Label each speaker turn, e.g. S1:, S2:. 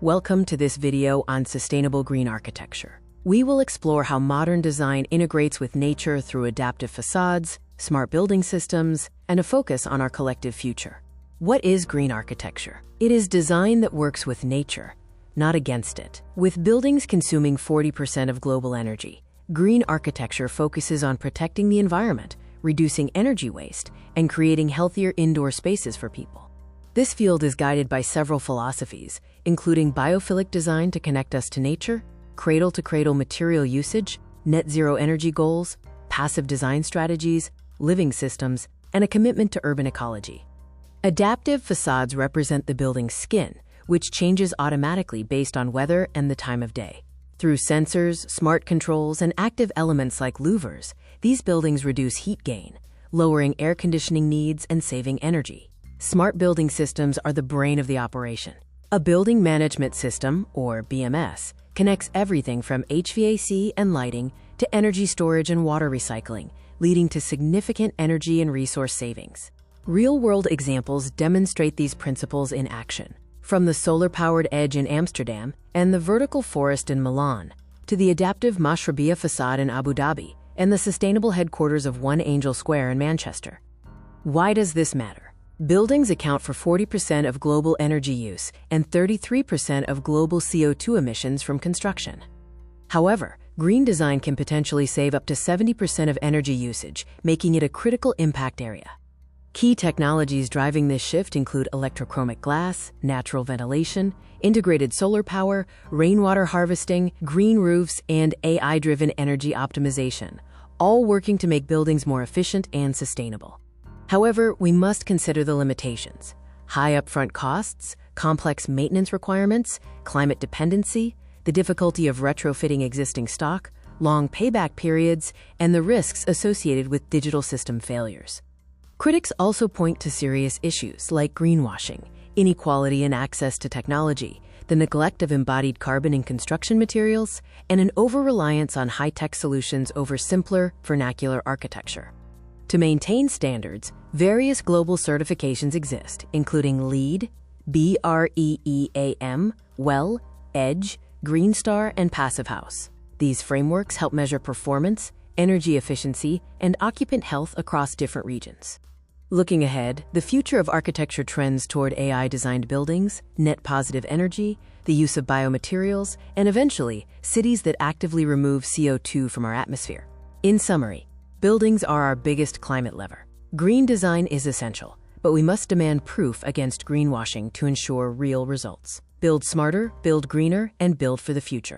S1: Welcome to this video on sustainable green architecture. We will explore how modern design integrates with nature through adaptive facades, smart building systems, and a focus on our collective future. What is green architecture? It is design that works with nature, not against it. With buildings consuming 40% of global energy, green architecture focuses on protecting the environment, reducing energy waste, and creating healthier indoor spaces for people. This field is guided by several philosophies, including biophilic design to connect us to nature, cradle-to-cradle material usage, net zero energy goals, passive design strategies, living systems, and a commitment to urban ecology. Adaptive facades represent the building's skin, which changes automatically based on weather and the time of day. Through sensors, smart controls, and active elements like louvers, these buildings reduce heat gain, lowering air conditioning needs and saving energy. Smart building systems are the brain of the operation. A building management system, or BMS, connects everything from HVAC and lighting to energy storage and water recycling, leading to significant energy and resource savings. Real-world examples demonstrate these principles in action, from the solar-powered edge in Amsterdam and the vertical forest in Milan, to the adaptive Mashrabiya facade in Abu Dhabi and the sustainable headquarters of One Angel Square in Manchester. Why does this matter? Buildings account for 40% of global energy use and 33% of global CO2 emissions from construction. However, green design can potentially save up to 70% of energy usage, making it a critical impact area. Key technologies driving this shift include electrochromic glass, natural ventilation, integrated solar power, rainwater harvesting, green roofs, and AI-driven energy optimization, all working to make buildings more efficient and sustainable. However, we must consider the limitations: high upfront costs, complex maintenance requirements, climate dependency, the difficulty of retrofitting existing stock, long payback periods, and the risks associated with digital system failures. Critics also point to serious issues like greenwashing, inequality in access to technology, the neglect of embodied carbon in construction materials, and an over-reliance on high-tech solutions over simpler, vernacular architecture. To maintain standards, various global certifications exist, including LEED, BREEAM, WELL, EDGE, Green Star, and Passive House. These frameworks help measure performance, energy efficiency, and occupant health across different regions. Looking ahead, the future of architecture trends toward AI-designed buildings, net positive energy, the use of biomaterials, and eventually, cities that actively remove CO2 from our atmosphere. In summary, buildings are our biggest climate lever. Green design is essential, but we must demand proof against greenwashing to ensure real results. Build smarter, build greener, and build for the future.